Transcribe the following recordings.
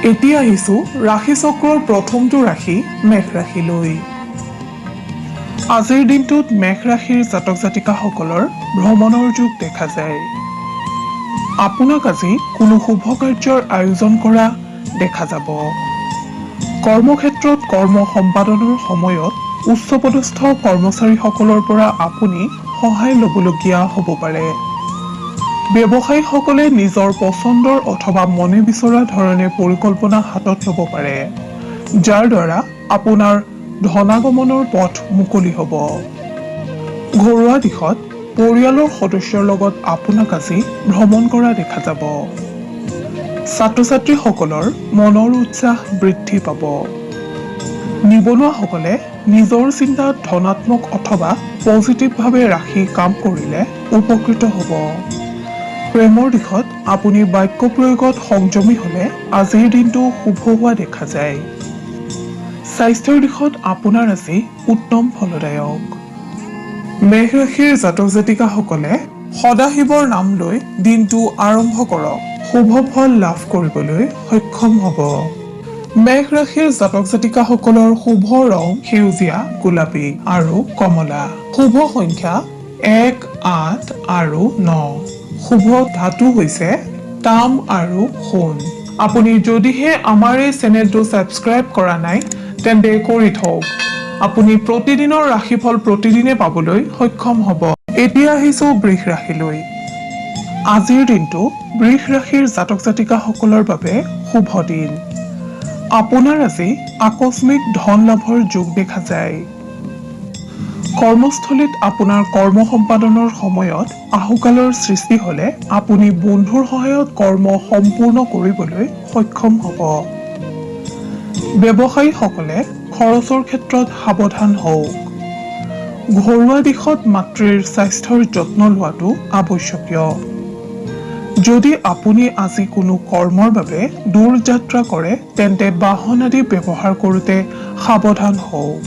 এতিয়া আহিছো ৰাশি চক্ৰৰ প্ৰথমটো ৰাশি মেঘ ৰাশিলৈ। আজিৰ দিনটোত মেঘ ৰাশিৰ জাতক জাতিকাসকলৰ ভ্ৰমণৰ যোগ দেখা যায়। আপোনাক আজি কোনো শুভ কাৰ্যৰ আয়োজন কৰা দেখা যাব। কৰ্মক্ষেত্ৰত কৰ্ম সম্পাদনৰ সময়ত উচ্চপদস্থ কৰ্মচাৰীসকলৰ পৰা আপুনি সহায় ল'বলগীয়া হ'ব পাৰে। ব্যৱসায়ীসকলে নিজৰ পচন্দৰ অথবা মনে বিচৰা ধৰণে পৰিকল্পনা হাতত ল'ব পাৰে, যাৰ দ্বাৰা আপোনাৰ ধনাগমনৰ পথ মুকলি হ'ব। ঘৰুৱা দিশত পৰিয়ালৰ সদস্যৰ লগত আপোনাক আজি ভ্ৰমণ কৰা দেখা যাব। ছাত্ৰ ছাত্ৰীসকলৰ মনৰ উৎসাহ বৃদ্ধি পাব। নিবনুৱাসকলে নিজৰ চিন্তাত ধনাত্মক অথবা পজিটিভভাৱে ৰাখি কাম কৰিলে উপকৃত হ'ব। প্ৰেমৰ দিশত আপুনি বাক্য প্ৰয়োগত সংযমী হ'লে আজিৰ দিনটো শুভ হোৱা দেখা যায়। স্বাস্থ্যৰ দিশত আপোনাৰ আজি উত্তম ফলদায়ক। মেঘ ৰাশিৰ জাতক জাতিকাসকলে সদাশিৱৰ নাম লৈ দিনটো আৰম্ভ কৰক, শুভ ফল লাভ কৰিবলৈ সক্ষম হ'ব। মেঘ ৰাশিৰ জাতক জাতিকাসকলৰ শুভ ৰং সেউজীয়া, গোলাপী আৰু কমলা। শুভ সংখ্যা 1, 8 আৰু 9। শুভ ধাতু হৈছে তাম আৰু সোণ। আপুনি যদিহে আমাৰ এই চেনেলটো ছাবস্ক্ৰাইব কৰা নাই তেন্তে কৰি থওক। আপুনি প্ৰতিদিনৰ ৰাশিফল প্ৰতিদিনে পাবলৈ সক্ষম হ'ব। এতিয়া আহিছো বৃষ ৰাশিলৈ। আজিৰ দিনটো বৃষ ৰাশিৰ জাতক জাতিকাসকলৰ বাবে শুভ দিন। আপোনাৰ আজি আকস্মিক ধন লাভৰ যোগ দেখা যায়। কৰ্মস্থলীত আপোনাৰ কৰ্ম সম্পাদনৰ সময়ত আহুকালৰ সৃষ্টি হ'লে আপুনি বন্ধুৰ সহায়ত কৰ্ম সম্পূৰ্ণ কৰিবলৈ সক্ষম হ'ব। ব্যৱসায়ীসকলে খৰচৰ ক্ষেত্ৰত সাৱধান হওক। ঘৰুৱা দিশত মাতৃৰ স্বাস্থ্যৰ যত্ন লোৱাটো আৱশ্যকীয়। যদি আপুনি আজি কোনো কৰ্মৰ বাবে দূৰ যাত্ৰা কৰে তেন্তে বাহন আদি ব্যৱহাৰ কৰোঁতে সাৱধান হওক।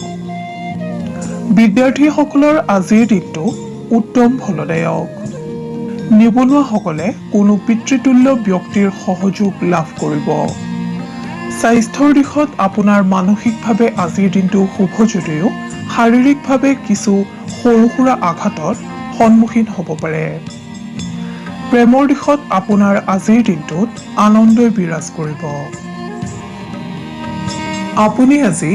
বিদ্যাৰ্থীসকলৰ আজিৰ দিনটো উত্তম ফলদায়ক। নিবনুৱাসকলে কোনো পিতৃতুল্য ব্যক্তিৰ সহযোগ লাভ কৰিব। স্বাস্থ্যৰ দিশত আপোনাৰ মানসিকভাৱে আজিৰ দিনটো শুভ যদিও শাৰীৰিকভাৱে কিছু সৰু সুৰা আঘাতৰ সন্মুখীন হ'ব পাৰে। প্ৰেমৰ দিশত আপোনাৰ আজিৰ দিনটোত আনন্দই বিৰাজ কৰিব। আপুনি আজি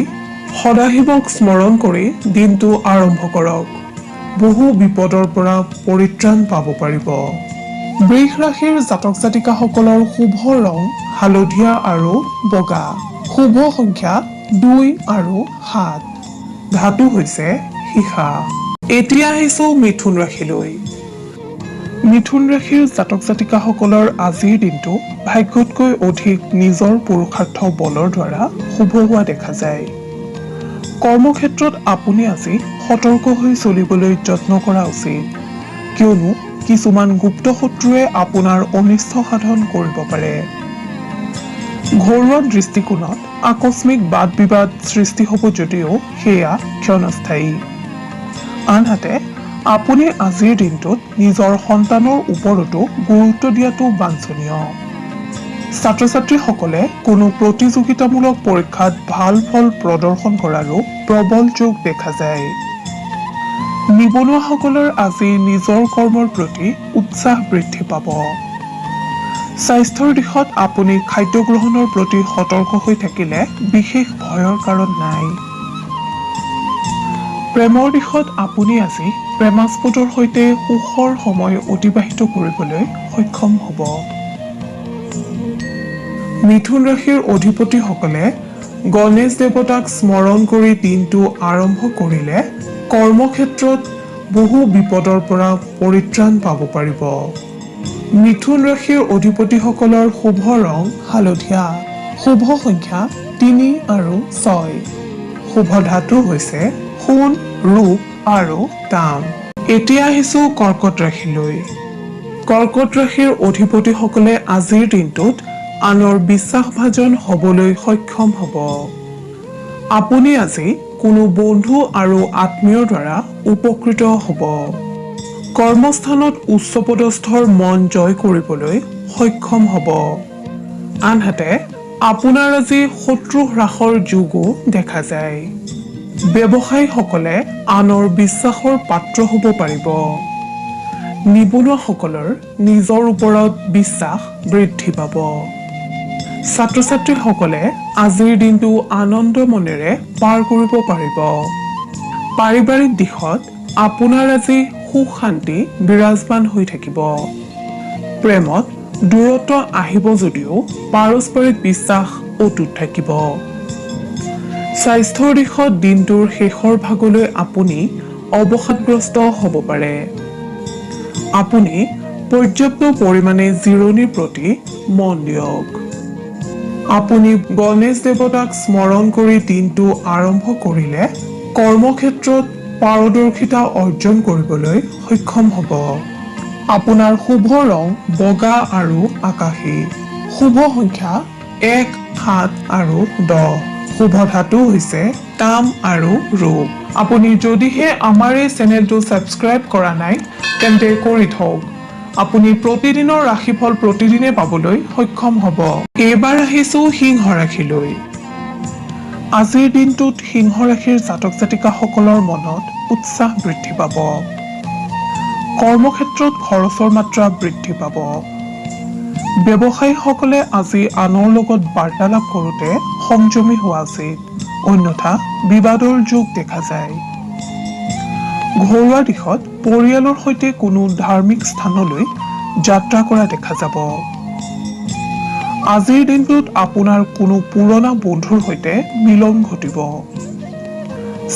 সদাশিৱক স্মৰণ কৰি দিনটো আৰম্ভ কৰক। বহু বিপদৰ পৰা পৰিত্ৰাণ পাব পাৰিব। বৃষ ৰাশিৰ জাতক জাতিকাসকলৰ শুভ ৰং হালধীয়া আৰু বগা। শুভ সংখ্যা 2 আৰু 7। ধাতু হৈছে সীসা। এতিয়া আহিছো মিথুন ৰাশিলৈ। মিথুন ৰাশিৰ জাতক জাতিকাসকলৰ আজিৰ দিনটো ভাগ্যতকৈ অধিক নিজৰ পুৰুষাৰ্থ বলৰ দ্বাৰা শুভ হোৱা দেখা যায়। কৰ্মক্ষেত্ৰত আপুনি আজি সতৰ্ক হৈ চলিবলৈ যত্ন কৰা উচিত, কিয়নো কিছুমান গুপ্ত শত্ৰুৱে আপোনাৰ অনিষ্ট সাধন কৰিব পাৰে। ঘৰুৱা দৃষ্টিকোণত আকস্মিক বাদ বিবাদ সৃষ্টি হ'ব যদিও সেয়া ক্ষণস্থায়ী। আনহাতে আপুনি আজিৰ দিনটোত নিজৰ সন্তানৰ ওপৰতো গুৰুত্ব দিয়াটো বাঞ্ছনীয়। ছাত্ৰ ছাত্ৰীসকলে কোনো প্ৰতিযোগিতামূলক পৰীক্ষাত ভাল ফল প্ৰদৰ্শন কৰাৰো প্ৰবল যোগ দেখা যায়। নিবনুৱাসকলৰ আজি নিজৰ কৰ্মৰ প্ৰতি উৎসাহ বৃদ্ধি পাব। স্বাস্থ্যৰ দিশত আপুনি খাদ্য গ্ৰহণৰ প্ৰতি সতৰ্ক হৈ থাকিলে বিশেষ ভয়ৰ কাৰণ নাই। প্ৰেমৰ দিশত আপুনি আজি প্ৰেমাস্পদৰ সৈতে সুখৰ সময় অতিবাহিত কৰিবলৈ সক্ষম হ'ব। মিথুন ৰাশিৰ অধিপতিসকলে গণেশ দেৱতাক স্মৰণ কৰি দিনটো আৰম্ভ কৰিলে কৰ্মক্ষেত্ৰত বহু বিপদৰ পৰা পৰিত্ৰাণ পাব পাৰিব। মিথুন ৰাশিৰ অধিপতিসকলৰ শুভ ৰং হালধীয়া। শুভ সংখ্যা 3 আৰু 6। শুভ ধাতু হৈছে সোণ, ৰূপ আৰু তাম। এতিয়া আহিছো কৰ্কট ৰাশিলৈ। কৰ্কট ৰাশিৰ অধিপতিসকলে আজিৰ দিনটোত আনৰ বিশ্বাসভাজন হ'বলৈ সক্ষম হ'ব। আপুনি আজি কোনো বন্ধু আৰু আত্মীয়ৰ দ্বাৰা উপকৃত হ'ব। কৰ্মস্থানত উচ্চপদস্থৰ মন জয় কৰিবলৈ সক্ষম হ'ব। আনহাতে আপোনাৰ আজি শত্ৰু হ্ৰাসৰ যোগো দেখা যায়। ব্যৱসায়ীসকলে আনৰ বিশ্বাসৰ পাত্ৰ হ'ব পাৰিব। নিবনুৱাসকলৰ নিজৰ ওপৰত বিশ্বাস বৃদ্ধি পাব। ছাত্ৰ ছাত্ৰীসকলে আজিৰ দিনটো আনন্দ মনেৰে পাৰ কৰিব পাৰিব। পাৰিবাৰিক দিশত আপোনাৰ আজি সুখ শান্তি বিৰাজমান হৈ থাকিব। প্ৰেমত দূৰত্ব আহিব যদিও পাৰস্পৰিক বিশ্বাস অটুট থাকিব। স্বাস্থ্যৰ দিশত দিনটোৰ শেষৰ ভাগলৈ আপুনি অৱসাদগ্ৰস্ত হ'ব পাৰে। আপুনি পৰ্যাপ্ত পৰিমাণে জিৰণিৰ প্ৰতি মন দিয়ক। আপুনি গণেশ দেৱতাক স্মৰণ কৰি দিনটো আৰম্ভ কৰিলে কৰ্মক্ষেত্ৰত পাৰদৰ্শিতা অৰ্জন কৰিবলৈ সক্ষম হ'ব। আপোনাৰ শুভ ৰং বগা আৰু আকাশী। শুভ সংখ্যা 1, 7 আৰু 10। শুভ ধাতু হৈছে তাম আৰু ৰূপ। আপুনি যদিহে আমাৰ এই চেনেলটো ছাবস্ক্ৰাইব কৰা নাই তেন্তে কৰি থওক। আপুনি প্ৰতিদিনৰ ৰাশিফল প্ৰতিদিনে পাবলৈ সক্ষম হ'ব। এইবাৰ আহিছোঁ সিংহ ৰাশিলৈ। আজিৰ দিনটোত সিংহ ৰাশিৰ জাতক জাতিকাসকলৰ মনত উৎসাহ বৃদ্ধি পাব। কৰ্মক্ষেত্ৰত খৰচৰ মাত্ৰা বৃদ্ধি পাব। ব্যৱসায়ীসকলে আজি আনৰ লগত বাৰ্তালাপ কৰোঁতে সংযমী হোৱা উচিত, অন্যথা বিবাদৰ যোগ দেখা যায়। ঘৰুৱা দিশত পৰিয়ালৰ সৈতে কোনো ধাৰ্মিক স্থানলৈ যাত্ৰা কৰা দেখা যাব। আজিৰ দিনটোত আপোনাৰ কোনো পুৰণা বন্ধুৰ সৈতে মিলন ঘটিব।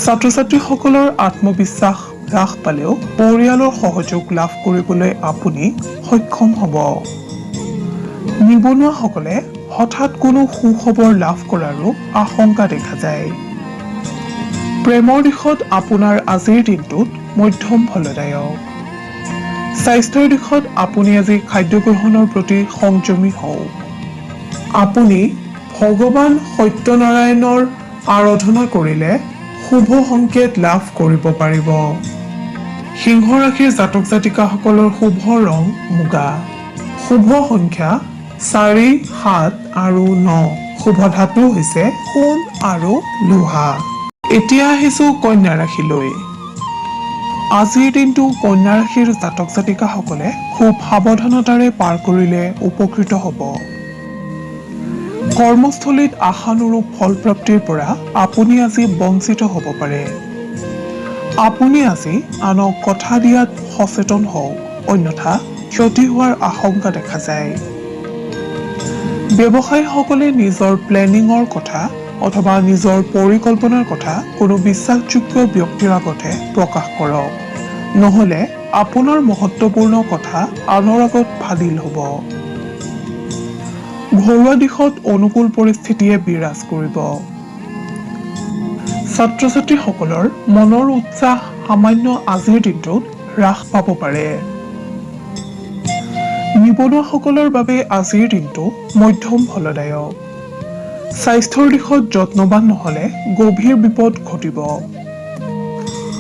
ছাত্ৰ ছাত্ৰীসকলৰ আত্মবিশ্বাস হ্ৰাস পালেও পৰিয়ালৰ সহযোগ লাভ কৰিবলৈ আপুনি সক্ষম হ'ব। নিবনুৱাসকলে হঠাৎ কোনো সুখবৰ লাভ কৰাৰো আশংকা দেখা যায়। প্ৰেমৰ দিশত আপোনাৰ আজিৰ দিনটোত মধ্যম ফলদায়ক। স্বাস্থ্যৰ দিশত আপুনি আজি খাদ্য গ্ৰহণৰ প্ৰতি সংযমী হওক। আপুনি ভগৱান সত্যনাৰায়ণৰ আৰাধনা কৰিলে শুভ সংকেত লাভ কৰিব পাৰিব। সিংহ ৰাশিৰ জাতক জাতিকাসকলৰ শুভ ৰং মুগা। শুভ সংখ্যা 4, 7 আৰু 9। শুভ ধাতু হৈছে সোণ আৰু লোহা। এতিয়া আহিছোঁ কন্যা ৰাশিলৈ। আজিৰ দিনটো কন্যা ৰাশিৰ জাতক জাতিকাসকলে খুব সাৱধানতাৰে পাৰ কৰিলে উপকৃত হ'ব। কৰ্মস্থলীত আশানুৰূপ ফলপ্ৰাপ্তিৰ পৰা আপুনি আজি বঞ্চিত হ'ব পাৰে। আপুনি আজি আনক কথা দিয়াত সচেতন হওক, অন্যথা ক্ষতি হোৱাৰ আশংকা দেখা যায়। ব্যৱসায়ীসকলে নিজৰ প্লেনিঙৰ কথা অথবা নিজৰ পৰিকল্পনাৰ কথা কোনো বিশ্বাসযোগ্য ব্যক্তিৰ আগতহে প্ৰকাশ কৰক, নহ'লে আপোনাৰ মহত্বপূৰ্ণ কথা আনৰ আগত ফাদিল হ'ব। ঘৰুৱা দিশত অনুকূল পৰিস্থিতিয়ে বিৰাজ কৰিব। ছাত্ৰ ছাত্ৰীসকলৰ মনৰ উৎসাহ সামান্য আজিৰ দিনটোত হ্ৰাস পাব পাৰে। নিবনুৱাসকলৰ বাবে আজিৰ দিনটো মধ্যম ফলদায়ক। স্বাস্থ্যৰ দিশত যত্নৱান নহ'লে গভীৰ বিপদ ঘটিব।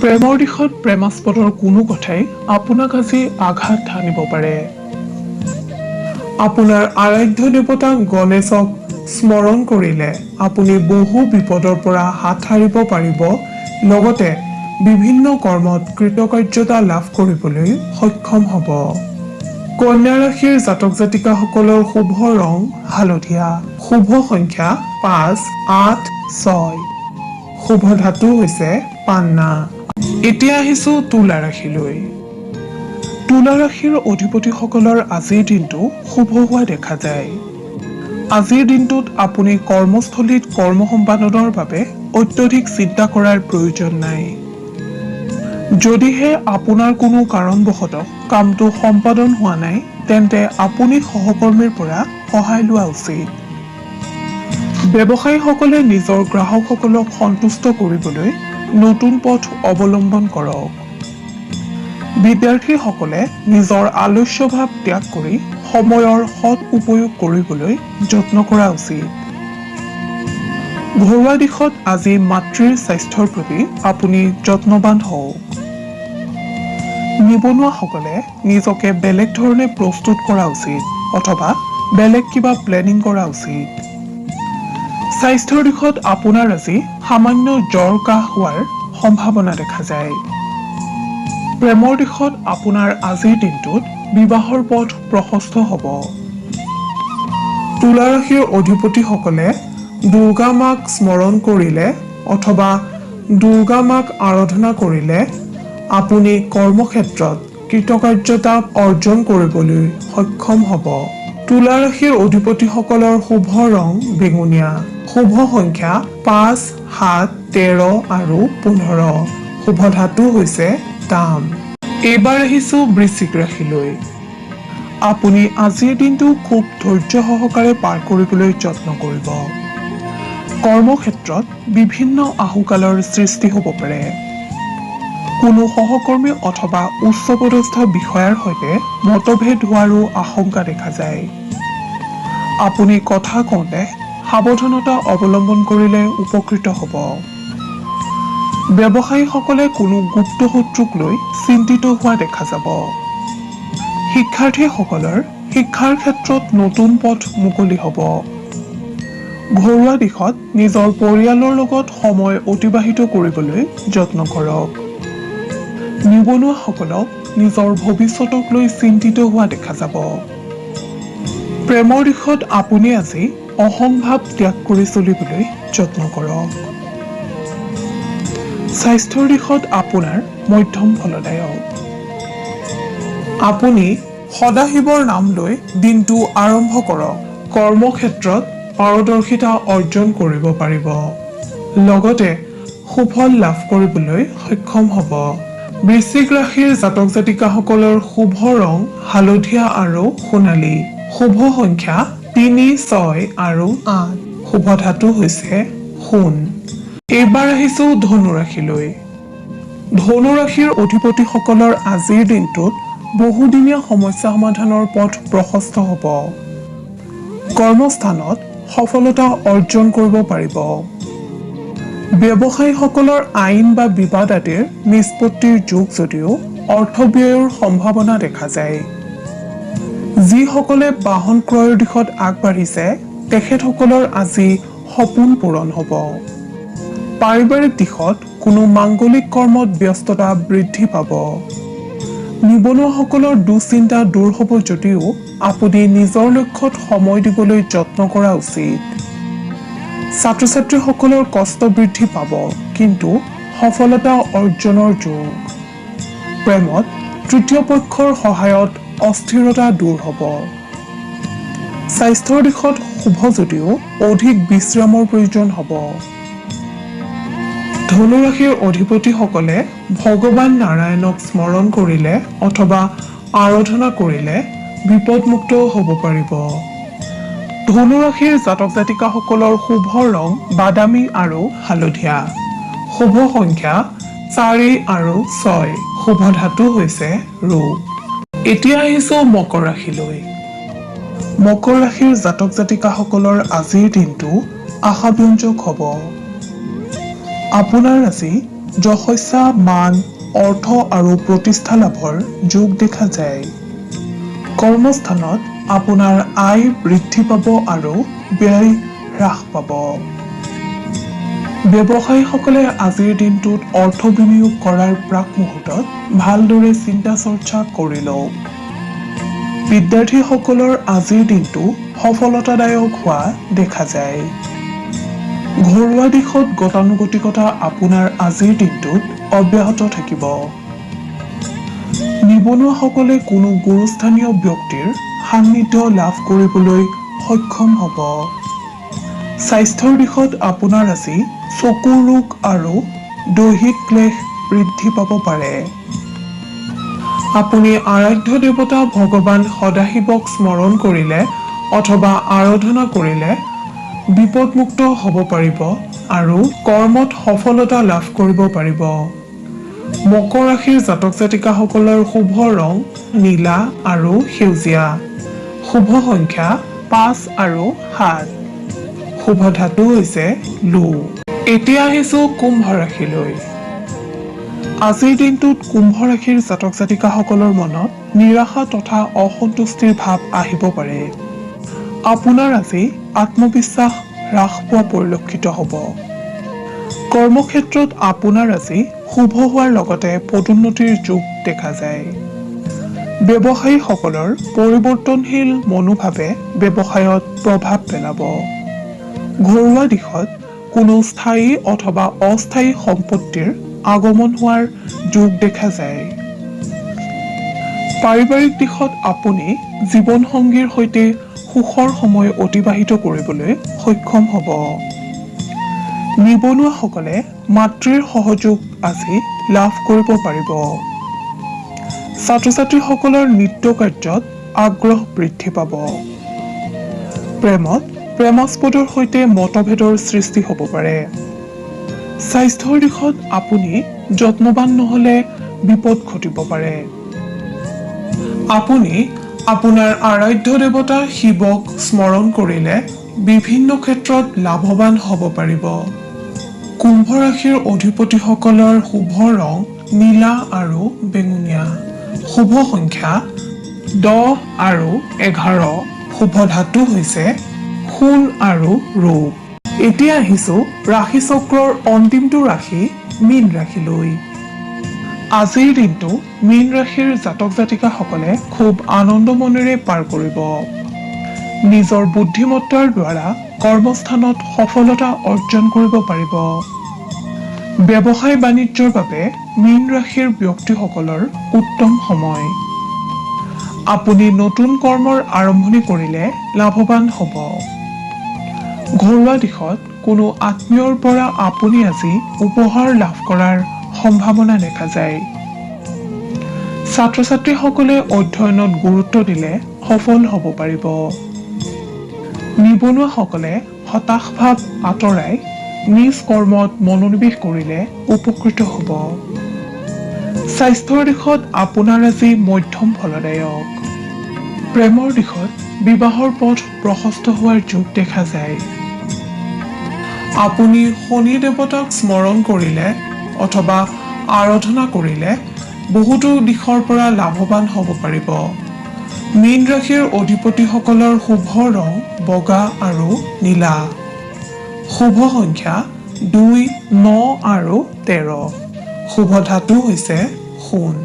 প্ৰেমৰ দিশত প্ৰেমাস্পদৰ কোনো কথাই আপোনাক আজি আঘাত হানিব পাৰে। আপোনাৰ আৰাধ্য দেৱতা গণেশক স্মৰণ কৰিলে আপুনি বহু বিপদৰ পৰা হাত সাৰিব পাৰিব, লগতে বিভিন্ন কৰ্মত কৃতকাৰ্যতা লাভ কৰিবলৈ সক্ষম হ'ব। কন্যা ৰাশিৰ জাতক জাতিকাসকলৰ শুভ ৰং হালধীয়া। শুভ সংখ্যা 5, 8, 6। শুভ ধাতু হৈছে পান্না। এতিয়া আহিছোঁ তুলা ৰাশিলৈ। তুলা ৰাশিৰ অধিপতিসকলৰ আজিৰ দিনটো শুভ হোৱা দেখা যায়। আজিৰ দিনটোত আপুনি কৰ্মস্থলীত কৰ্ম সম্পাদনৰ বাবে অত্যধিক চিন্তা কৰাৰ প্ৰয়োজন নাই। যদিহে আপোনাৰ কোনো কাৰণবশতঃ কামটো সম্পাদন হোৱা নাই তেন্তে আপুনি সহকৰ্মীৰ পৰা সহায় লোৱা উচিত। ব্যৱসায়ীসকলে নিজৰ গ্ৰাহকসকলক সন্তুষ্ট কৰিবলৈ নতুন পথ অৱলম্বন কৰক। বিদ্যাৰ্থীসকলে নিজৰ আলস্যভাৱ ত্যাগ কৰি সময়ৰ সৎ উপয়োগ কৰিবলৈ যত্ন কৰা উচিত। ঘৰুৱা দিশত আজি মাতৃৰ স্বাস্থ্যৰ প্ৰতি আপুনি যত্নৱান হওক। নিবনুৱাসকলে নিজকে বেলেগ ধৰণে প্ৰস্তুত কৰা উচিত অথবা বেলেগ কিবা প্লেনিং কৰা উচিত। স্বাস্থ্যৰ দিশত আপোনাৰ আজি সামান্য জ্বৰ কাহ হোৱাৰ সম্ভাৱনা দেখা যায়। প্ৰেমৰ দিশত আপোনাৰ আজিৰ দিনটোত বিবাহৰ পথ প্ৰশস্ত হ'ব। তুলা ৰাশিৰ অধিপতিসকলে দুৰ্গা মাক স্মৰণ কৰিলে অথবা দুৰ্গা মাক আৰাধনা কৰিলে আপুনি কৰ্মক্ষেত্ৰত কৃতকাৰ্যতা অৰ্জন কৰিবলৈ সক্ষম হ'ব। তুলা ৰাশিৰ অধিপতিসকলৰ শুভ ৰং বেঙুনীয়া। শুভ সংখ্যা 5, 7, 13 আৰু 15। শুভ ধাতু হৈছে তাম। এইবাৰ আহিছো বৃশ্চিক ৰাশিলৈ। আপুনি আজিৰ দিনটো খুব ধৈৰ্য সহকাৰে পাৰ কৰিবলৈ যত্ন কৰিব। কৰ্মক্ষেত্ৰত বিভিন্ন আহুকালৰ সৃষ্টি হ'ব পাৰে। কোনো সহকৰ্মী অথবা উচ্চপদস্থ বিষয়াৰ সৈতে মতভেদ হোৱাৰো আশংকা দেখা যায়। আপুনি কথা কওঁতে সাৱধানতা অৱলম্বন কৰিলে উপকৃত হ'ব। ব্যৱসায়ীসকলে কোনো গুপ্ত শত্ৰুক লৈ চিন্তিত হোৱা দেখা যাব। শিক্ষাৰ্থীসকলৰ শিক্ষাৰ ক্ষেত্ৰত নতুন পথ মুকলি হ'ব। ঘৰুৱা দিশত নিজৰ পৰিয়ালৰ লগত সময় অতিবাহিত কৰিবলৈ যত্ন কৰক। নিবনুৱাসকলক নিজৰ ভৱিষ্যতক লৈ চিন্তিত হোৱা দেখা যাব। প্ৰেমৰ দিশত আপুনি আজি অহংভাৱ ত্যাগ কৰি চলিবলৈ যত্ন কৰক। স্বাস্থ্যৰ দিশত আপোনাৰ মধ্যম ফলদায়ক। আপুনি সদাশিৱৰ নাম লৈ দিনটো আৰম্ভ কৰক। কৰ্মক্ষেত্ৰত পাৰদৰ্শিতা অৰ্জন কৰিব পাৰিব। লগতে সুফল লাভ কৰিবলৈ সক্ষম হ'ব। বৃশ্চিক ৰাশিৰ জাতক জাতিকাসকলৰ শুভ ৰং হালধীয়া আৰু সোণালী। শুভ সংখ্যা 3, 6 আৰু 8। শুভ ধাতু হৈছে সোণ। এইবাৰ আহিছো ধনু ৰাশিলৈ। ধনু ৰাশিৰ অধিপতিসকলৰ আজিৰ দিনটোত বহুদিনীয়া সমস্যা সমাধানৰ পথ প্ৰশস্ত হ'ব। কৰ্মস্থানত সফলতা অৰ্জন কৰিব পাৰিব। ব্যৱসায়ীসকলৰ আইন বা বিবাদ আদিৰ নিষ্পত্তিৰ যোগ যদিও অৰ্থ ব্যয়ৰ সম্ভাৱনা দেখা যায়। যিসকলে বাহন ক্ৰয়ৰ দিশত আগবাঢ়িছে তেখেতসকলৰ আজি সপোন পূৰণ হ'ব। পাৰিবাৰিক দিশত কোনো মাংগলিক কৰ্মত ব্যস্ততা বৃদ্ধি পাব। নিবনুৱাসকলৰ দুশ্চিন্তা দূৰ হ'ব যদিও আপুনি নিজৰ লক্ষ্যত সময় দিবলৈ যত্ন কৰা উচিত। ছাত্ৰ ছাত্ৰীসকলৰ কষ্ট বৃদ্ধি পাব কিন্তু সফলতা অৰ্জনৰ যোগ। প্ৰেমত তৃতীয় পক্ষৰ সহায়ত অস্থিৰতা দূৰ হ'ব। স্বাস্থ্যৰ দিশত শুভ যদিও অধিক বিশ্ৰামৰ প্ৰয়োজন হ'ব। ধনু ৰাশিৰ অধিপতিসকলে ভগৱান নাৰায়ণক স্মৰণ কৰিলে অথবা আৰাধনা কৰিলে বিপদমুক্ত হ'ব পাৰিব। ধনু ৰাশিৰ জাতক জাতিকাসকলৰ শুভ ৰং বাদামী আৰু হালধীয়া। শুভ সংখ্যা 4 আৰু 6। শুভ ধাতু হৈছে ৰূপ। এতিয়া আহিছো মকৰ ৰাশিলৈ। মকৰ ৰাশিৰ জাতক জাতিকাসকলৰ আজিৰ দিনটো আশাব্যঞ্জক হ'ব। আপোনাৰ আজি যশস্যা, মান, অৰ্থ আৰু প্ৰতিষ্ঠা লাভৰ যোগ দেখা যায়। কৰ্মস্থানত আপোনাৰ আয় বৃদ্ধি পাব আৰু ব্যয় হ্ৰাস পাব। ব্যৱসায়ীসকলে আজিৰ দিনটোত অৰ্থ বিনিয়োগ কৰাৰ প্ৰাক মুহূৰ্তত ভালদৰে চিন্তা চৰ্চা কৰি লওক। বিদ্যাৰ্থীসকলৰ আজিৰ দিনটো সফলতাদায়ক হোৱা দেখা যায়। ঘৰুৱা দিশত গতানুগতিকতা আপোনাৰ আজিৰ দিনটোত অব্যাহত থাকিব। নিবনুৱাসকলে কোনো গুৰুস্থানীয় ব্যক্তিৰ সান্নিধ্য লাভ কৰিবলৈ সক্ষম হ'ব। স্বাস্থ্যৰ দিশত আপোনাৰ আজি চকুৰ ৰোগ আৰু দৈহিক ক্লেশ বৃদ্ধি পাব পাৰে। আপুনি আৰাধ্য দেৱতা ভগৱান সদাশিৱক স্মৰণ কৰিলে অথবা আৰাধনা কৰিলে বিপদমুক্ত হ'ব পাৰিব আৰু কৰ্মত সফলতা লাভ কৰিব পাৰিব। মকৰ ৰাশিৰ জাতক জাতিকাসকলৰ শুভ ৰং নীলা আৰু সেউজীয়া। শুভ সংখ্যা 5 আৰু 7। শুভ ধাতু হৈছে লো। এতিয়া আহিছো কুম্ভ ৰাশিলৈ। আজিৰ দিনটোত কুম্ভ ৰাশিৰ জাতক জাতিকাসকলৰ মনত নিৰাশা তথা অসন্তুষ্টিৰ ভাৱ আহিব পাৰে। আপোনাৰ আজি আত্মবিশ্বাস হ্ৰাস পোৱা পৰিলক্ষিত হ'ব। কৰ্মক্ষেত্ৰত আপোনাৰ আজি শুভ হোৱাৰ লগতে পদোন্নতিৰ যোগ দেখা যায়। ব্যৱসায়ীসকলৰ পৰিৱৰ্তনশীল মনোভাৱে ব্যৱসায়ত প্ৰভাৱ পেলাব। ঘৰুৱা দিশত কোনো স্থায়ী অথবা অস্থায়ী সম্পত্তিৰ আগমন হোৱাৰ যোগ দেখা যায়। পাৰিবাৰিক দিশত আপুনি জীৱনসংগীৰ সৈতে সুখৰ সময় অতিবাহিত কৰিবলৈ সক্ষম হ'ব। নিবনুৱাসকলে মাতৃৰ সহযোগ আজি লাভ কৰিব পাৰিব। ছাত্ৰ-ছাত্ৰীসকলৰ নৃত্য কাৰ্যত আগ্ৰহ বৃদ্ধি পাব। প্ৰেমাস্পদৰ সৈতে মতভেদৰ সৃষ্টি হ'ব পাৰে। স্বাস্থ্যৰ দিশত আপুনি যত্নৱান নহ'লে বিপদ ঘটিব পাৰে। আপুনি আপোনাৰ আৰাধ্য দেৱতা শিৱক স্মৰণ কৰিলে বিভিন্ন ক্ষেত্ৰত লাভৱান হ'ব পাৰিব। কুম্ভ ৰাশিৰ অধিপতিসকলৰ শুভ ৰং নীলা আৰু বেঙুনীয়া। শুভ সংখ্যা 10 আৰু 11। শুভ ধাতু হৈছে সোণ আৰু ৰূপ। এতিয়া আহিছো ৰাশি চক্ৰৰ অন্তিমটো ৰাশি মীন ৰাশিলৈ। আজিৰ দিনটো মীন ৰাশিৰ জাতক জাতিকাসকলে খুব আনন্দ মনেৰে পাৰ কৰিব। নিজৰ বুদ্ধিমত্তাৰ দ্বাৰা কৰ্মস্থানত সফলতা অৰ্জন কৰিব পাৰিব। ব্যৱসায় বাণিজ্যৰ বাবে মীন ৰাশিৰ ব্যক্তিসকলৰ উত্তম সময়। আপুনি নতুন কৰ্মৰ আৰম্ভণি কৰিলে লাভৱান হ'ব। ঘৰুৱা দিশত কোনো আত্মীয়ৰ পৰা আপুনি আজি উপহাৰ লাভ কৰাৰ সম্ভাৱনা দেখা যায়। ছাত্ৰ-ছাত্ৰীসকলে অধ্যয়নত গুৰুত্ব দিলে সফল হ'ব পাৰিব। নিবনুৱাসকলে হতাশ ভাৱ আঁতৰাই নিজ কৰ্মত মনোনিৱেশ কৰিলে উপকৃত হ'ব। স্বাস্থ্যৰ দিশত আপোনাৰ আজি মধ্যম ফলদায়ক। প্ৰেমৰ দিশত বিবাহৰ পথ প্ৰশস্ত হোৱাৰ যোগ দেখা যায়। আপুনি শনি দেৱতাক স্মৰণ কৰিলে অথবা আৰাধনা কৰিলে বহুতো দিশৰ পৰা লাভৱান হ'ব পাৰিব। মীন ৰাশিৰ অধিপতিসকলৰ শুভ ৰং বগা আৰু নীলা। শুভ সংখ্যা 2, 9 আৰু 13। শুভ ধাতু হৈছে সোণ।